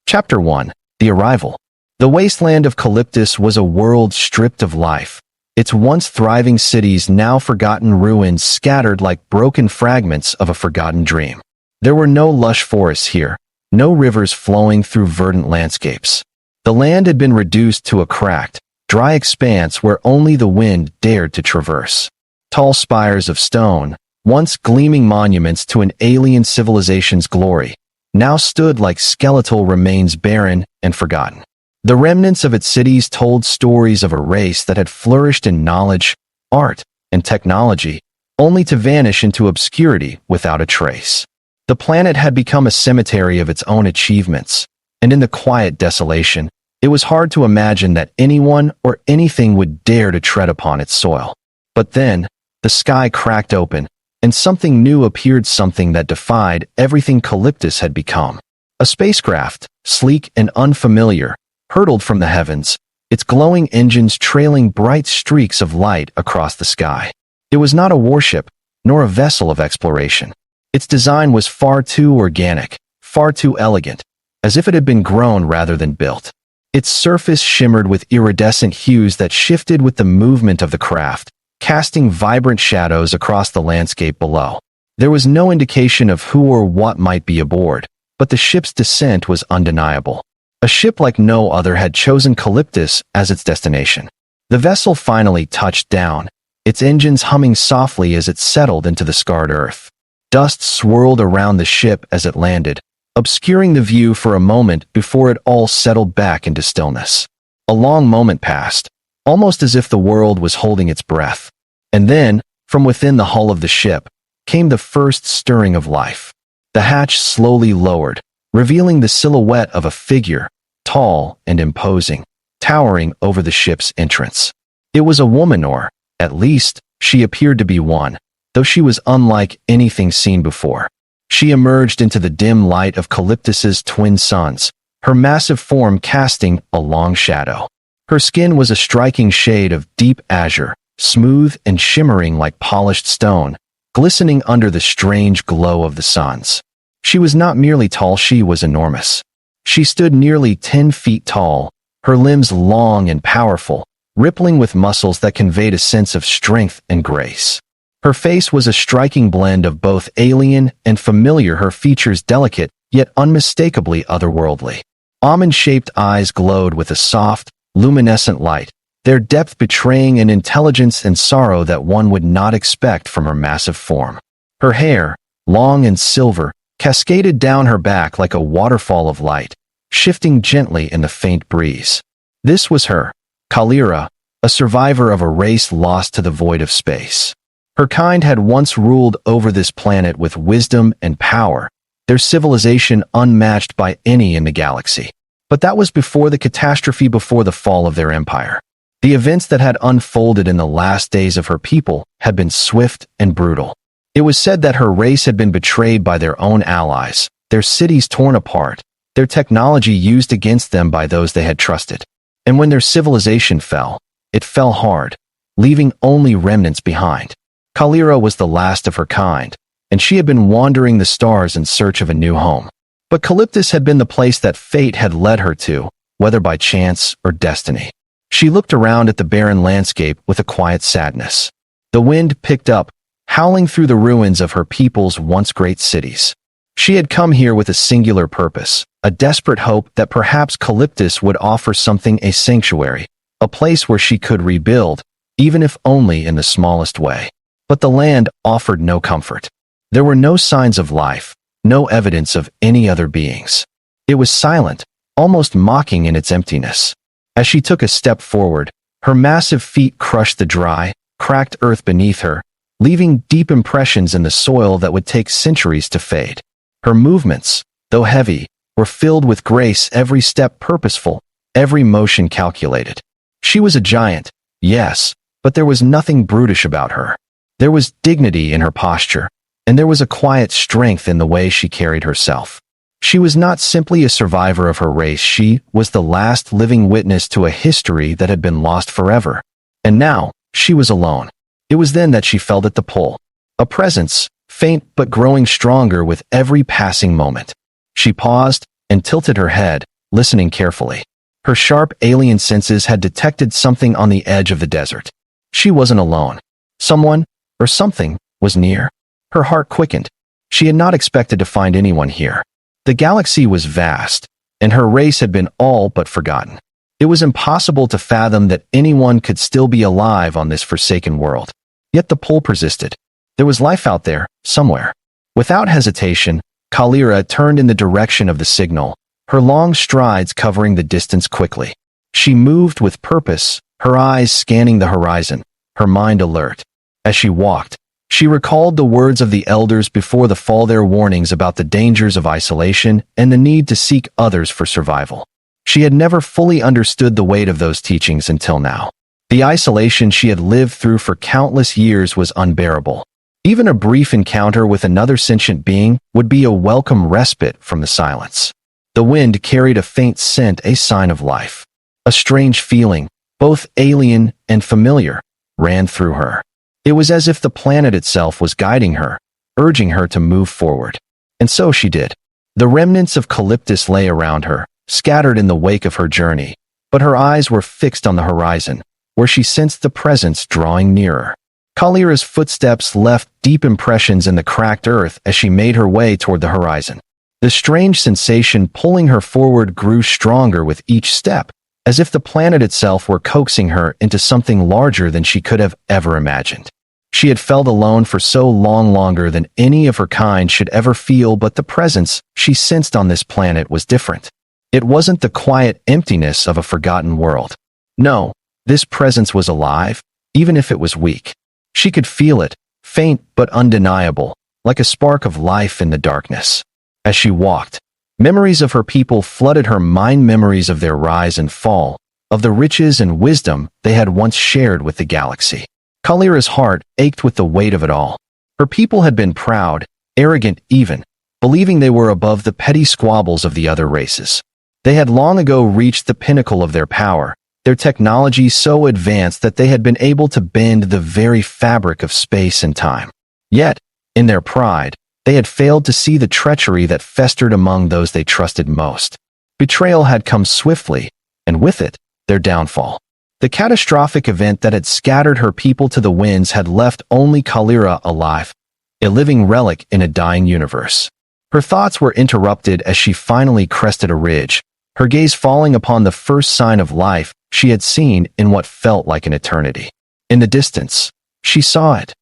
Chapter 1. The Arrival. The wasteland of Calyptus was a world stripped of life. Its once thriving cities now forgotten ruins scattered like broken fragments of a forgotten dream. There were no lush forests here, no rivers flowing through verdant landscapes. The land had been reduced to a cracked, dry expanse where only the wind dared to traverse. Tall spires of stone, once gleaming monuments to an alien civilization's glory, now stood like skeletal remains barren and forgotten. The remnants of its cities told stories of a race that had flourished in knowledge, art, and technology, only to vanish into obscurity without a trace. The planet had become a cemetery of its own achievements, and in the quiet desolation, it was hard to imagine that anyone or anything would dare to tread upon its soil. But then, the sky cracked open, and something new appeared, something that defied everything Calyptus had become. A spacecraft, sleek and unfamiliar, hurtled from the heavens, its glowing engines trailing bright streaks of light across the sky. It was not a warship, nor a vessel of exploration. Its design was far too organic, far too elegant, as if it had been grown rather than built. Its surface shimmered with iridescent hues that shifted with the movement of the craft, casting vibrant shadows across the landscape below. There was no indication of who or what might be aboard, but the ship's descent was undeniable. A ship like no other had chosen Calyptus as its destination. The vessel finally touched down, its engines humming softly as it settled into the scarred earth. Dust swirled around the ship as it landed, obscuring the view for a moment before it all settled back into stillness. A long moment passed, almost as if the world was holding its breath. And then, from within the hull of the ship, came the first stirring of life. The hatch slowly lowered, revealing the silhouette of a figure, tall and imposing, towering over the ship's entrance. It was a woman, or, at least, she appeared to be one, though she was unlike anything seen before. She emerged into the dim light of Calyptus's twin suns, her massive form casting a long shadow. Her skin was a striking shade of deep azure, smooth and shimmering like polished stone, glistening under the strange glow of the suns. She was not merely tall, she was enormous. She stood nearly 10 feet tall, her limbs long and powerful, rippling with muscles that conveyed a sense of strength and grace. Her face was a striking blend of both alien and familiar, her features delicate, yet unmistakably otherworldly. Almond-shaped eyes glowed with a soft, luminescent light, their depth betraying an intelligence and sorrow that one would not expect from her massive form. Her hair, long and silver, cascaded down her back like a waterfall of light, shifting gently in the faint breeze. This was her, Kalira, a survivor of a race lost to the void of space. Her kind had once ruled over this planet with wisdom and power, their civilization unmatched by any in the galaxy. But that was before the catastrophe, before the fall of their empire. The events that had unfolded in the last days of her people had been swift and brutal. It was said that her race had been betrayed by their own allies, their cities torn apart, their technology used against them by those they had trusted. And when their civilization fell, it fell hard, leaving only remnants behind. Kalira was the last of her kind, and she had been wandering the stars in search of a new home. But Calyptus had been the place that fate had led her to, whether by chance or destiny. She looked around at the barren landscape with a quiet sadness. The wind picked up, howling through the ruins of her people's once great cities. She had come here with a singular purpose, a desperate hope that perhaps Calyptus would offer something, a sanctuary, a place where she could rebuild, even if only in the smallest way. But the land offered no comfort. There were no signs of life, no evidence of any other beings. It was silent, almost mocking in its emptiness. As she took a step forward, her massive feet crushed the dry, cracked earth beneath her, leaving deep impressions in the soil that would take centuries to fade. Her movements, though heavy, were filled with grace, every step purposeful, every motion calculated. She was a giant, yes, but there was nothing brutish about her. There was dignity in her posture, and there was a quiet strength in the way she carried herself. She was not simply a survivor of her race, she was the last living witness to a history that had been lost forever. And now, she was alone. It was then that she felt at the pull. A presence, faint but growing stronger with every passing moment. She paused and tilted her head, listening carefully. Her sharp alien senses had detected something on the edge of the desert. She wasn't alone. Someone, or something, was near. Her heart quickened. She had not expected to find anyone here. The galaxy was vast, and her race had been all but forgotten. It was impossible to fathom that anyone could still be alive on this forsaken world. Yet the pull persisted. There was life out there, somewhere. Without hesitation, Kalira turned in the direction of the signal, her long strides covering the distance quickly. She moved with purpose, her eyes scanning the horizon, her mind alert. As she walked, she recalled the words of the elders before the fall, their warnings about the dangers of isolation and the need to seek others for survival. She had never fully understood the weight of those teachings until now. The isolation she had lived through for countless years was unbearable. Even a brief encounter with another sentient being would be a welcome respite from the silence. The wind carried a faint scent, a sign of life. A strange feeling, both alien and familiar, ran through her. It was as if the planet itself was guiding her, urging her to move forward. And so she did. The remnants of Calyptus lay around her, scattered in the wake of her journey, but her eyes were fixed on the horizon, where she sensed the presence drawing nearer. Kalira's footsteps left deep impressions in the cracked earth as she made her way toward the horizon. The strange sensation pulling her forward grew stronger with each step, as if the planet itself were coaxing her into something larger than she could have ever imagined. She had felt alone for so long, longer than any of her kind should ever feel, but the presence she sensed on this planet was different. It wasn't the quiet emptiness of a forgotten world. No, this presence was alive, even if it was weak. She could feel it, faint but undeniable, like a spark of life in the darkness. As she walked, memories of her people flooded her mind, memories of their rise and fall, of the riches and wisdom they had once shared with the galaxy. Kalira's heart ached with the weight of it all. Her people had been proud, arrogant even, believing they were above the petty squabbles of the other races. They had long ago reached the pinnacle of their power, their technology so advanced that they had been able to bend the very fabric of space and time. Yet, in their pride, they had failed to see the treachery that festered among those they trusted most. Betrayal had come swiftly, and with it, their downfall. The catastrophic event that had scattered her people to the winds had left only Kalira alive, a living relic in a dying universe. Her thoughts were interrupted as she finally crested a ridge, her gaze falling upon the first sign of life she had seen in what felt like an eternity. In the distance, she saw it.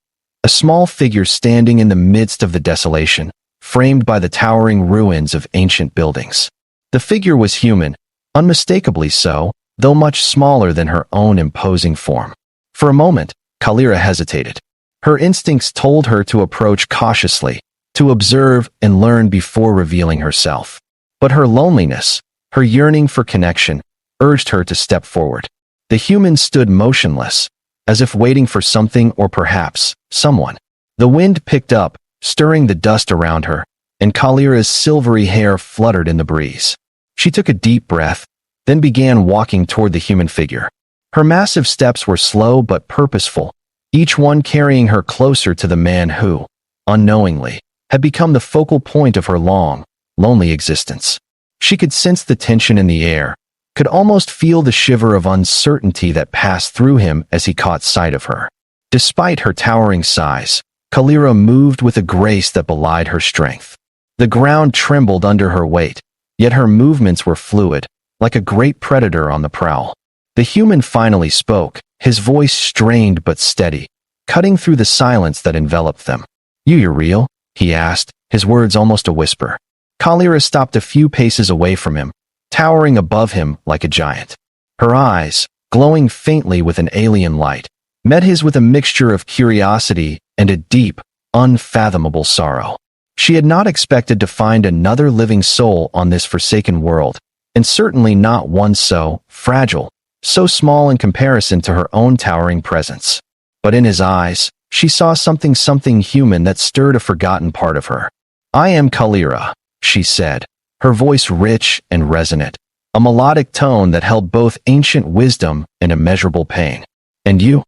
A small figure standing in the midst of the desolation, framed by the towering ruins of ancient buildings. The figure was human, unmistakably so, though much smaller than her own imposing form. For a moment, Kalira hesitated. Her instincts told her to approach cautiously, to observe and learn before revealing herself. But her loneliness, her yearning for connection, urged her to step forward. The human stood motionless, as if waiting for something or perhaps someone. The wind picked up, stirring the dust around her, and Kalira's silvery hair fluttered in the breeze. She took a deep breath, then began walking toward the human figure. Her massive steps were slow but purposeful, each one carrying her closer to the man who, unknowingly, had become the focal point of her long, lonely existence. She could sense the tension in the air, could almost feel the shiver of uncertainty that passed through him as he caught sight of her. Despite her towering size, Kalira moved with a grace that belied her strength. The ground trembled under her weight, yet her movements were fluid, like a great predator on the prowl. The human finally spoke, his voice strained but steady, cutting through the silence that enveloped them. "You're real?" he asked, his words almost a whisper. Kalira stopped a few paces away from him, towering above him like a giant. Her eyes, glowing faintly with an alien light, met his with a mixture of curiosity and a deep, unfathomable sorrow. She had not expected to find another living soul on this forsaken world, and certainly not one so fragile, so small in comparison to her own towering presence. But in his eyes, she saw something human that stirred a forgotten part of her. "I am Kalira," she said, her voice rich and resonant, a melodic tone that held both ancient wisdom and immeasurable pain. "And you?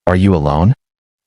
Are you alone?"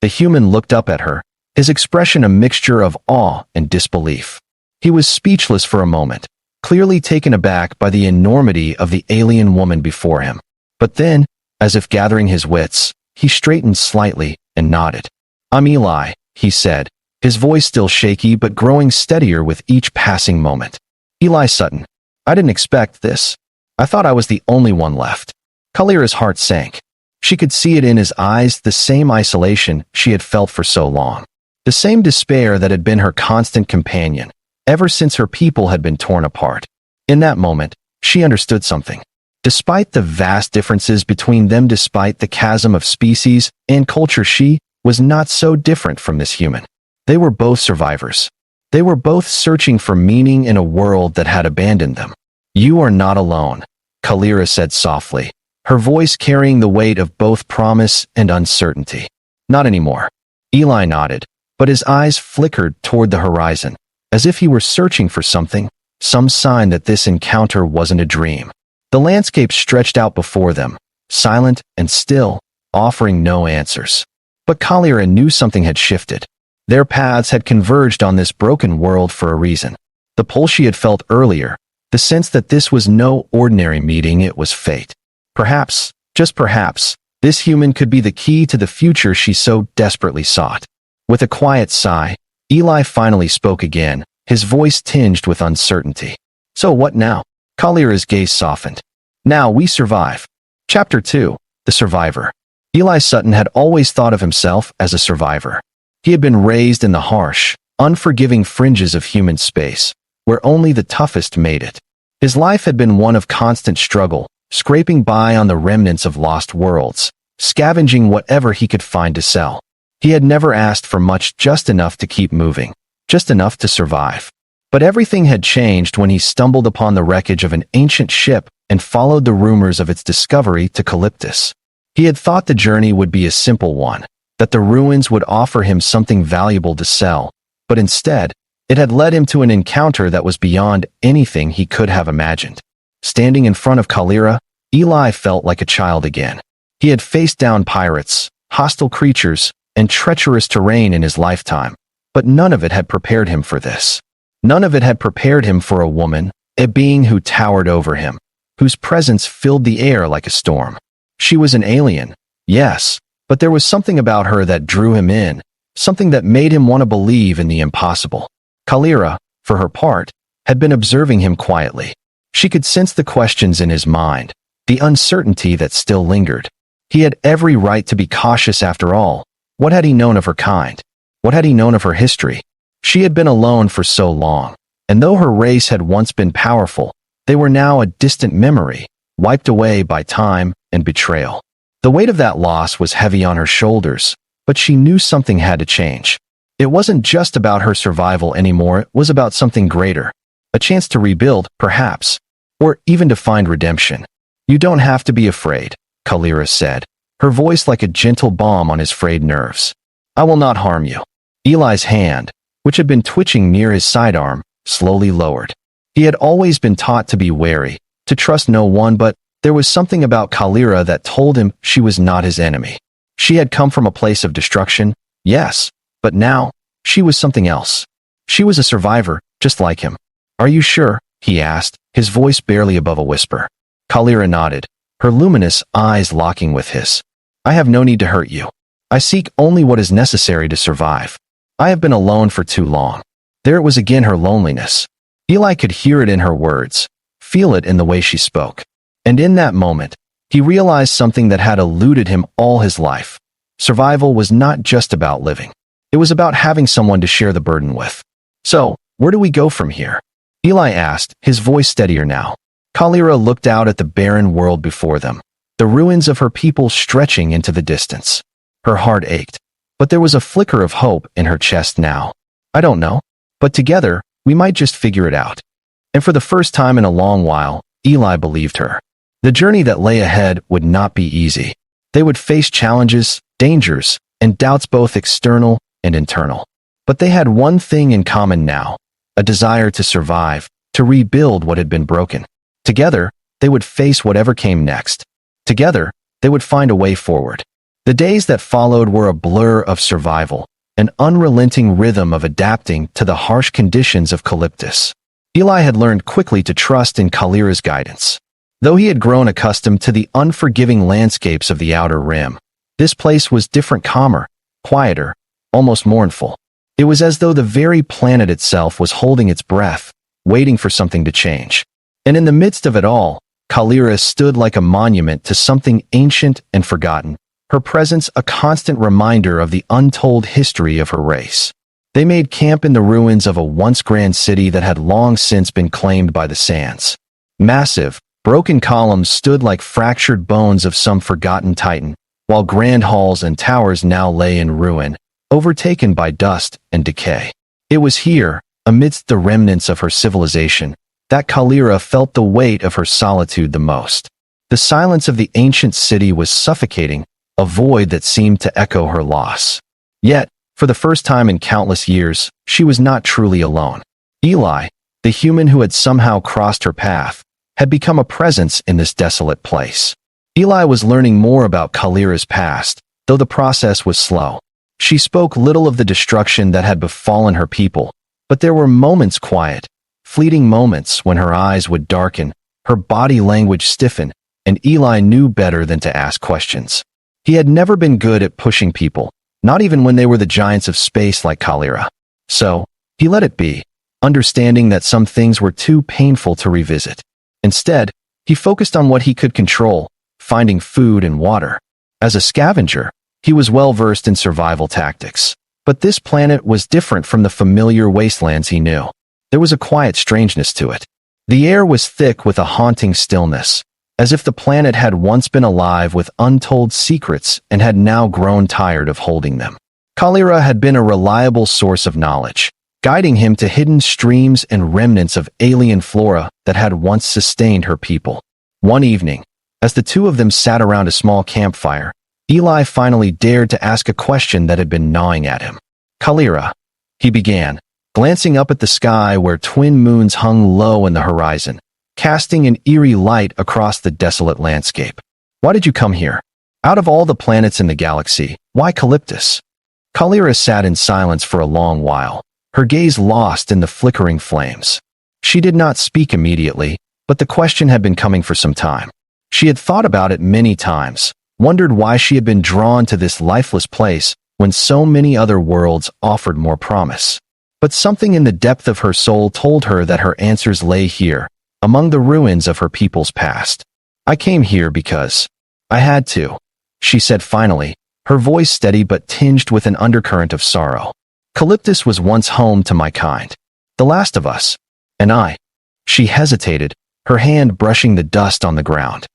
The human looked up at her, his expression a mixture of awe and disbelief. He was speechless for a moment, clearly taken aback by the enormity of the alien woman before him. But then, as if gathering his wits, he straightened slightly and nodded. "I'm Eli," he said, his voice still shaky but growing steadier with each passing moment. "Eli Sutton. I didn't expect this. I thought I was the only one left." Kalira's heart sank. She could see it in his eyes, the same isolation she had felt for so long. The same despair that had been her constant companion, ever since her people had been torn apart. In that moment, she understood something. Despite the vast differences between them, despite the chasm of species and culture, she was not so different from this human. They were both survivors. They were both searching for meaning in a world that had abandoned them. "You are not alone," Kalira said softly, her voice carrying the weight of both promise and uncertainty. "Not anymore." Eli nodded, but his eyes flickered toward the horizon, as if he were searching for something, some sign that this encounter wasn't a dream. The landscape stretched out before them, silent and still, offering no answers. But Kalira knew something had shifted. Their paths had converged on this broken world for a reason. The pull she had felt earlier, the sense that this was no ordinary meeting, it was fate. Perhaps, just perhaps, this human could be the key to the future she so desperately sought. With a quiet sigh, Eli finally spoke again, his voice tinged with uncertainty. "So what now?" Kalira's gaze softened. "Now we survive." Chapter 2, The Survivor. Eli Sutton had always thought of himself as a survivor. He had been raised in the harsh, unforgiving fringes of human space, where only the toughest made it. His life had been one of constant struggle, scraping by on the remnants of lost worlds, scavenging whatever he could find to sell. He had never asked for much, just enough to keep moving, just enough to survive. But everything had changed when he stumbled upon the wreckage of an ancient ship and followed the rumors of its discovery to Calyptus. He had thought the journey would be a simple one, that the ruins would offer him something valuable to sell, but instead, it had led him to an encounter that was beyond anything he could have imagined. Standing in front of Kalira, Eli felt like a child again. He had faced down pirates, hostile creatures, and treacherous terrain in his lifetime, but none of it had prepared him for this. None of it had prepared him for a woman, a being who towered over him, whose presence filled the air like a storm. She was an alien, yes, but there was something about her that drew him in, something that made him want to believe in the impossible. Kalira, for her part, had been observing him quietly. She could sense the questions in his mind, the uncertainty that still lingered. He had every right to be cautious after all. What had he known of her kind? What had he known of her history? She had been alone for so long, and though her race had once been powerful, they were now a distant memory, wiped away by time and betrayal. The weight of that loss was heavy on her shoulders, but she knew something had to change. It wasn't just about her survival anymore, it was about something greater. A chance to rebuild, perhaps, or even to find redemption. "You don't have to be afraid," Kalira said, her voice like a gentle balm on his frayed nerves. "I will not harm you." Eli's hand, which had been twitching near his sidearm, slowly lowered. He had always been taught to be wary, to trust no one, but there was something about Kalira that told him she was not his enemy. She had come from a place of destruction, yes, but now, she was something else. She was a survivor, just like him. "Are you sure?" he asked, his voice barely above a whisper. Kalira nodded, her luminous eyes locking with his. "I have no need to hurt you. I seek only what is necessary to survive. I have been alone for too long." There it was again, her loneliness. Eli could hear it in her words, feel it in the way she spoke. And in that moment, he realized something that had eluded him all his life. Survival was not just about living. It was about having someone to share the burden with. "So, where do we go from here?" Eli asked, his voice steadier now. Kalira looked out at the barren world before them, the ruins of her people stretching into the distance. Her heart ached, but there was a flicker of hope in her chest now. "I don't know, but together, we might just figure it out." And for the first time in a long while, Eli believed her. The journey that lay ahead would not be easy. They would face challenges, dangers, and doubts both external and internal. But they had one thing in common now, a desire to survive, to rebuild what had been broken. Together, they would face whatever came next. Together, they would find a way forward. The days that followed were a blur of survival, an unrelenting rhythm of adapting to the harsh conditions of Calyptus. Eli had learned quickly to trust in Kalira's guidance. Though he had grown accustomed to the unforgiving landscapes of the Outer Rim, this place was different, calmer, quieter, almost mournful. It was as though the very planet itself was holding its breath, waiting for something to change. And in the midst of it all, Kalira stood like a monument to something ancient and forgotten, her presence a constant reminder of the untold history of her race. They made camp in the ruins of a once grand city that had long since been claimed by the sands. Massive, broken columns stood like fractured bones of some forgotten titan, while grand halls and towers now lay in ruin, overtaken by dust and decay. It was here, amidst the remnants of her civilization, that Kalira felt the weight of her solitude the most. The silence of the ancient city was suffocating, a void that seemed to echo her loss. Yet, for the first time in countless years, she was not truly alone. Eli, the human who had somehow crossed her path, had become a presence in this desolate place. Eli was learning more about Kalira's past, though the process was slow. She spoke little of the destruction that had befallen her people, but there were moments quiet, fleeting moments when her eyes would darken, her body language stiffen, and Eli knew better than to ask questions. He had never been good at pushing people, not even when they were the giants of space like Kalira. So, he let it be, understanding that some things were too painful to revisit. Instead, he focused on what he could control, finding food and water. As a scavenger, he was well versed in survival tactics. But this planet was different from the familiar wastelands he knew. There was a quiet strangeness to it. The air was thick with a haunting stillness, as if the planet had once been alive with untold secrets and had now grown tired of holding them. Kalira had been a reliable source of knowledge, guiding him to hidden streams and remnants of alien flora that had once sustained her people. One evening, as the two of them sat around a small campfire, Eli finally dared to ask a question that had been gnawing at him. "Kalira," he began, glancing up at the sky where twin moons hung low in the horizon, casting an eerie light across the desolate landscape. "Why did you come here? Out of all the planets in the galaxy, why Calyptus?" Kalira sat in silence for a long while, her gaze lost in the flickering flames. She did not speak immediately, but the question had been coming for some time. She had thought about it many times, wondered why she had been drawn to this lifeless place when so many other worlds offered more promise. But something in the depth of her soul told her that her answers lay here, among the ruins of her people's past. "I came here because I had to," she said finally, her voice steady but tinged with an undercurrent of sorrow. "Calyptus was once home to my kind, the last of us, and I." She hesitated, her hand brushing the dust on the ground.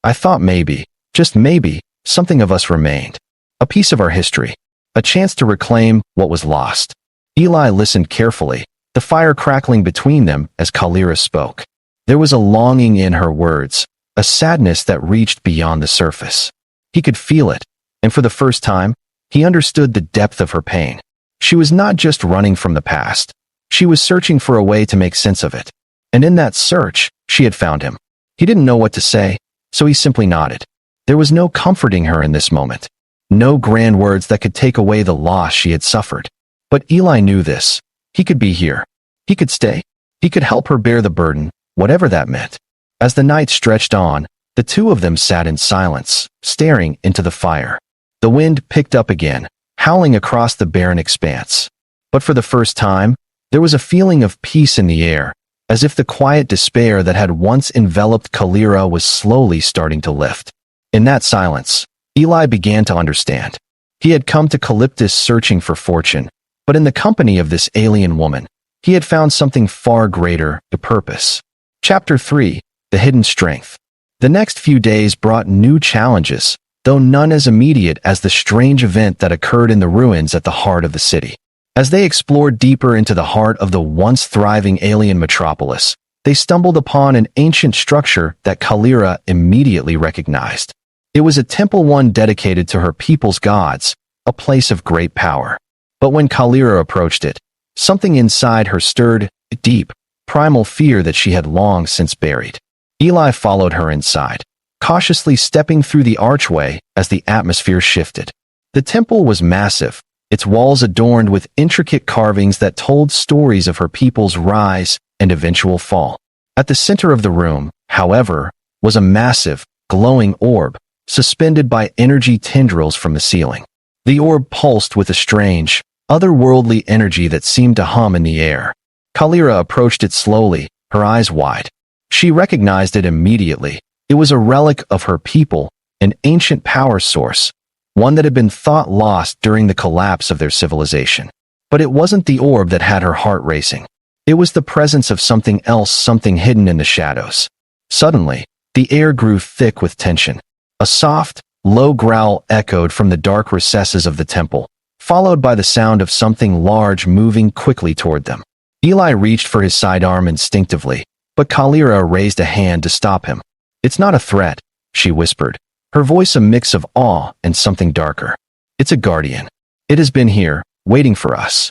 "I thought maybe, just maybe, something of us remained. A piece of our history. A chance to reclaim what was lost." Eli listened carefully, the fire crackling between them as Kalira spoke. There was a longing in her words, a sadness that reached beyond the surface. He could feel it, and for the first time, he understood the depth of her pain. She was not just running from the past. She was searching for a way to make sense of it. And in that search, she had found him. He didn't know what to say, so he simply nodded. There was no comforting her in this moment. No grand words that could take away the loss she had suffered. But Eli knew this. He could be here. He could stay. He could help her bear the burden, whatever that meant. As the night stretched on, the two of them sat in silence, staring into the fire. The wind picked up again, howling across the barren expanse. But for the first time, there was a feeling of peace in the air, as if the quiet despair that had once enveloped Kalira was slowly starting to lift. In that silence, Eli began to understand. He had come to Calyptus searching for fortune, but in the company of this alien woman, he had found something far greater, a purpose. Chapter 3: The Hidden Strength. The next few days brought new challenges, though none as immediate as the strange event that occurred in the ruins at the heart of the city. As they explored deeper into the heart of the once thriving alien metropolis, they stumbled upon an ancient structure that Kalira immediately recognized. It was a temple, one dedicated to her people's gods, a place of great power. But when Kalira approached it, something inside her stirred a deep, primal fear that she had long since buried. Eli followed her inside, cautiously stepping through the archway as the atmosphere shifted. The temple was massive, its walls adorned with intricate carvings that told stories of her people's rise and eventual fall. At the center of the room, however, was a massive, glowing orb, suspended by energy tendrils from the ceiling. The orb pulsed with a strange, otherworldly energy that seemed to hum in the air. Kalira approached it slowly, her eyes wide. She recognized it immediately. It was a relic of her people, an ancient power source, one that had been thought lost during the collapse of their civilization. But it wasn't the orb that had her heart racing. It was the presence of something else, something hidden in the shadows. Suddenly, the air grew thick with tension. A soft, low growl echoed from the dark recesses of the temple, followed by the sound of something large moving quickly toward them. Eli reached for his sidearm instinctively, but Kalira raised a hand to stop him. "It's not a threat," she whispered, her voice a mix of awe and something darker. "It's a guardian. It has been here, waiting for us."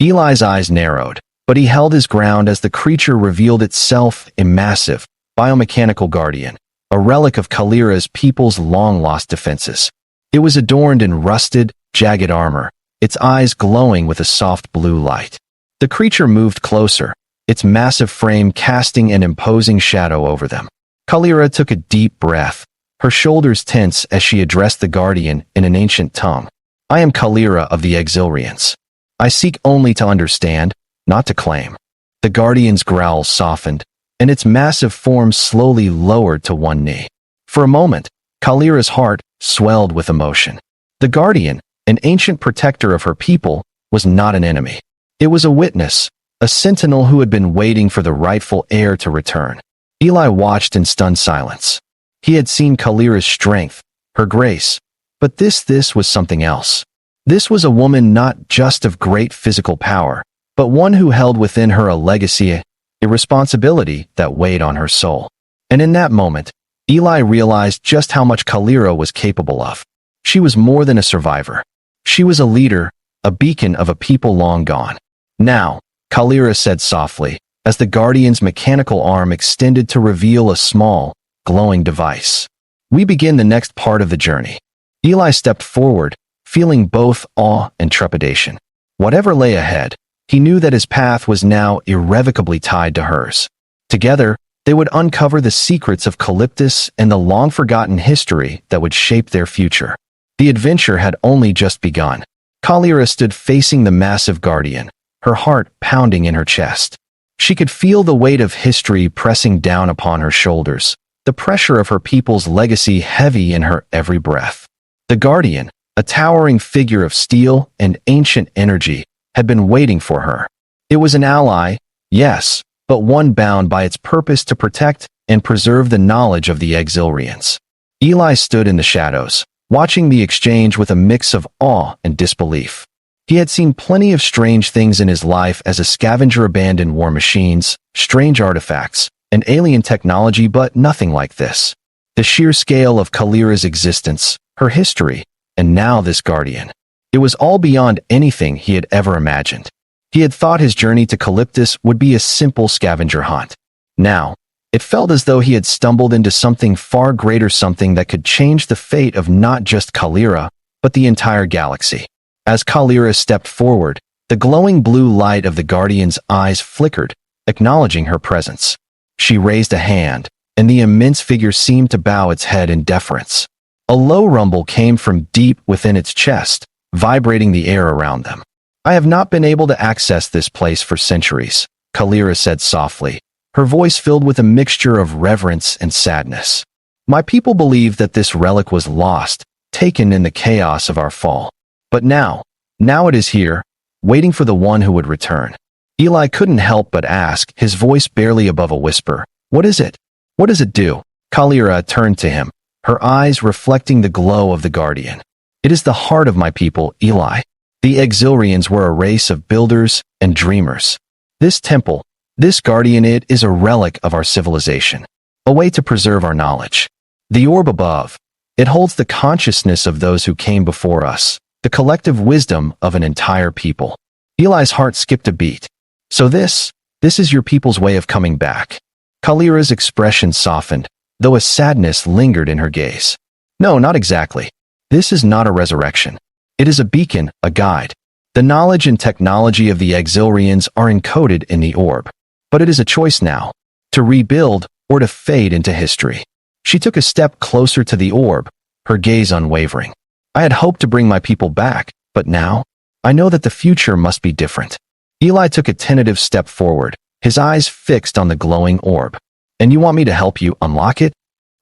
Eli's eyes narrowed, but he held his ground as the creature revealed itself a massive, biomechanical guardian, a relic of Kalira's people's long-lost defenses. It was adorned in rusted, jagged armor, its eyes glowing with a soft blue light. The creature moved closer, its massive frame casting an imposing shadow over them. Kalira took a deep breath, her shoulders tense as she addressed the guardian in an ancient tongue. "I am Kalira of the Exilrians. I seek only to understand, not to claim." The guardian's growl softened, and its massive form slowly lowered to one knee. For a moment, Kalira's heart swelled with emotion. The guardian, an ancient protector of her people, was not an enemy. It was a witness, a sentinel who had been waiting for the rightful heir to return. Eli watched in stunned silence. He had seen Kalira's strength, her grace, but this was something else. This was a woman not just of great physical power, but one who held within her a legacy, a responsibility that weighed on her soul. And in that moment, Eli realized just how much Kalira was capable of. She was more than a survivor. She was a leader, a beacon of a people long gone. "Now," Kalira said softly, as the guardian's mechanical arm extended to reveal a small, glowing device. "We begin the next part of the journey." Eli stepped forward, feeling both awe and trepidation. Whatever lay ahead, he knew that his path was now irrevocably tied to hers. Together, they would uncover the secrets of Calyptus and the long-forgotten history that would shape their future. The adventure had only just begun. Kalira stood facing the massive guardian, her heart pounding in her chest. She could feel the weight of history pressing down upon her shoulders, the pressure of her people's legacy heavy in her every breath. The guardian, a towering figure of steel and ancient energy, had been waiting for her. It was an ally, yes, but one bound by its purpose to protect and preserve the knowledge of the Exilrians. Eli stood in the shadows, watching the exchange with a mix of awe and disbelief. He had seen plenty of strange things in his life as a scavenger, abandoned war machines, strange artifacts, and alien technology, but nothing like this. The sheer scale of Kalira's existence, her history, and now this guardian. It was all beyond anything he had ever imagined. He had thought his journey to Calyptus would be a simple scavenger hunt. Now, it felt as though he had stumbled into something far greater, something that could change the fate of not just Kalira, but the entire galaxy. As Kalira stepped forward, the glowing blue light of the guardian's eyes flickered, acknowledging her presence. She raised a hand, and the immense figure seemed to bow its head in deference. A low rumble came from deep within its chest, vibrating the air around them. "I have not been able to access this place for centuries," Kalira said softly, her voice filled with a mixture of reverence and sadness. "My people believed that this relic was lost, taken in the chaos of our fall. But now it is here, waiting for the one who would return." Eli couldn't help but ask, his voice barely above a whisper, "What is it? What does it do?" Kalira turned to him, her eyes reflecting the glow of the guardian. "It is the heart of my people, Eli. The Exilrians were a race of builders and dreamers. This temple, this guardian, it is a relic of our civilization, a way to preserve our knowledge. The orb above, it holds the consciousness of those who came before us, the collective wisdom of an entire people." Eli's heart skipped a beat. "So this is your people's way of coming back?" Kalira's expression softened, though a sadness lingered in her gaze. "No, not exactly. This is not a resurrection. It is a beacon, a guide. The knowledge and technology of the Exilrians are encoded in the orb. But it is a choice now, to rebuild or to fade into history. She took a step closer to the orb, her gaze unwavering. I had hoped to bring my people back, but now, I know that the future must be different. Eli took a tentative step forward, his eyes fixed on the glowing orb. And you want me to help you unlock it?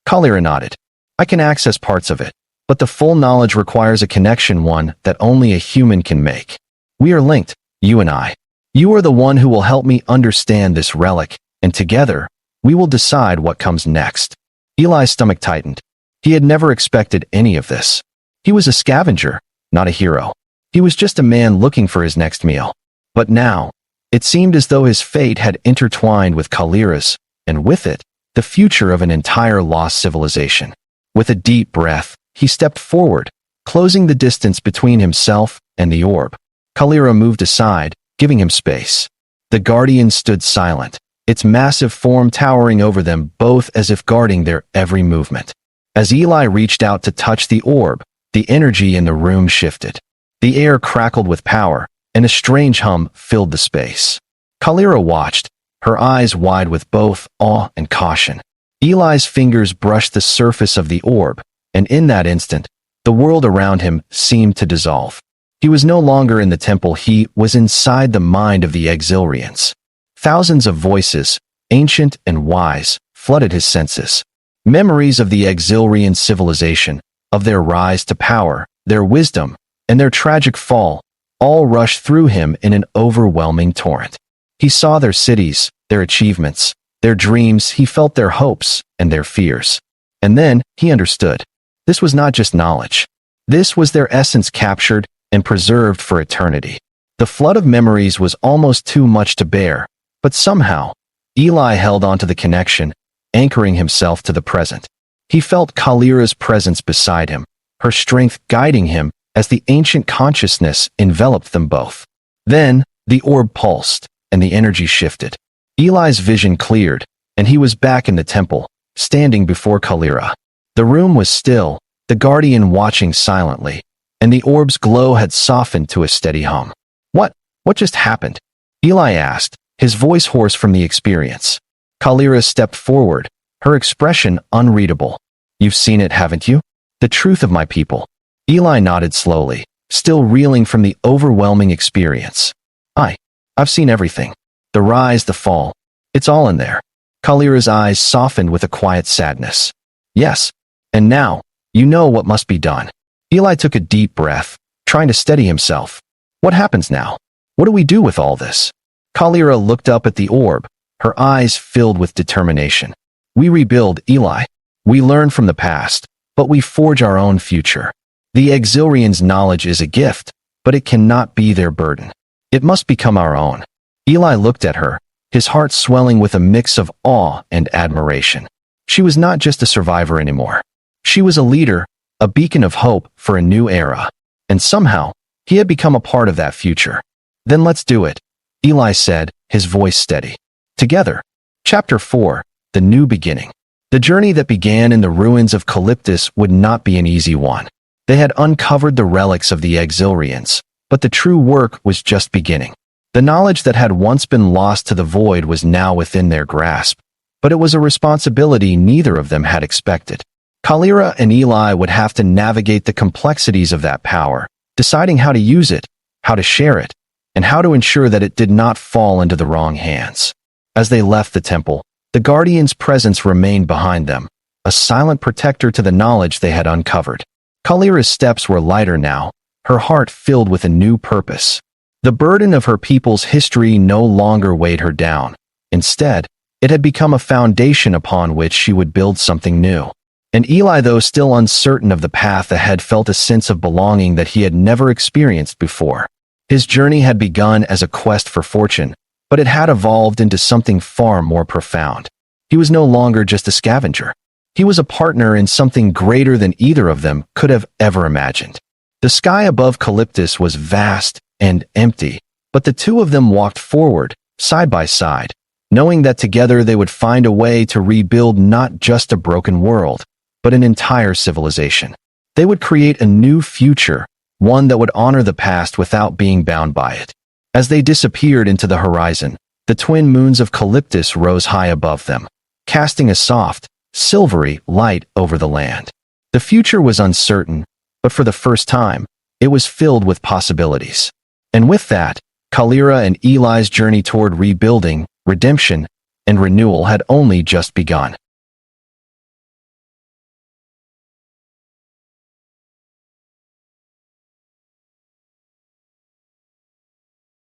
Kalira nodded. I can access parts of it, but the full knowledge requires a connection, one that only a human can make. We are linked, you and I. You are the one who will help me understand this relic, and together, we will decide what comes next. Eli's stomach tightened. He had never expected any of this. He was a scavenger, not a hero. He was just a man looking for his next meal. But now, it seemed as though his fate had intertwined with Kalira's, and with it, the future of an entire lost civilization. With a deep breath, he stepped forward, closing the distance between himself and the orb. Kalira moved aside, giving him space. The Guardian stood silent, its massive form towering over them both as if guarding their every movement. As Eli reached out to touch the orb, the energy in the room shifted. The air crackled with power, and a strange hum filled the space. Kalira watched, her eyes wide with both awe and caution. Eli's fingers brushed the surface of the orb, and in that instant, the world around him seemed to dissolve. He was no longer in the temple, he was inside the mind of the Exilians. Thousands of voices, ancient and wise, flooded his senses. Memories of the Exilian civilization, of their rise to power, their wisdom, and their tragic fall, all rushed through him in an overwhelming torrent. He saw their cities, their achievements, their dreams, he felt their hopes and their fears. And then, he understood. This was not just knowledge. This was their essence captured and preserved for eternity. The flood of memories was almost too much to bear, but somehow, Eli held onto the connection, anchoring himself to the present. He felt Kalira's presence beside him, her strength guiding him as the ancient consciousness enveloped them both. Then, the orb pulsed, and the energy shifted. Eli's vision cleared, and he was back in the temple, standing before Kalira. The room was still, the Guardian watching silently, and the orb's glow had softened to a steady hum. What just happened? Eli asked, his voice hoarse from the experience. Kalira stepped forward, her expression unreadable. You've seen it, haven't you? The truth of my people. Eli nodded slowly, still reeling from the overwhelming experience. I've seen everything. The rise, the fall. It's all in there. Kalira's eyes softened with a quiet sadness. Yes. And now, you know what must be done. Eli took a deep breath, trying to steady himself. What happens now? What do we do with all this? Kalira looked up at the orb, her eyes filled with determination. We rebuild, Eli. We learn from the past, but we forge our own future. The Exilians' knowledge is a gift, but it cannot be their burden. It must become our own. Eli looked at her, his heart swelling with a mix of awe and admiration. She was not just a survivor anymore. She was a leader, a beacon of hope for a new era. And somehow, he had become a part of that future. Then let's do it, Eli said, his voice steady. Together. Chapter 4, The New Beginning. The journey that began in the ruins of Calyptus would not be an easy one. They had uncovered the relics of the Exilians, but the true work was just beginning. The knowledge that had once been lost to the void was now within their grasp, but it was a responsibility neither of them had expected. Kalira and Eli would have to navigate the complexities of that power, deciding how to use it, how to share it, and how to ensure that it did not fall into the wrong hands. As they left the temple, the Guardian's presence remained behind them, a silent protector to the knowledge they had uncovered. Kalira's steps were lighter now, her heart filled with a new purpose. The burden of her people's history no longer weighed her down. Instead, it had become a foundation upon which she would build something new. And Eli, though still uncertain of the path ahead, felt a sense of belonging that he had never experienced before. His journey had begun as a quest for fortune, but it had evolved into something far more profound. He was no longer just a scavenger. He was a partner in something greater than either of them could have ever imagined. The sky above Calyptus was vast and empty, but the two of them walked forward, side by side, knowing that together they would find a way to rebuild not just a broken world, but an entire civilization. They would create a new future, one that would honor the past without being bound by it. As they disappeared into the horizon, The twin moons of Calyptus rose high above them, casting a soft, silvery light over the land. The future was uncertain, but for the first time, it was filled with possibilities. And with that, Kalira and Eli's journey toward rebuilding, redemption, and renewal had only just begun.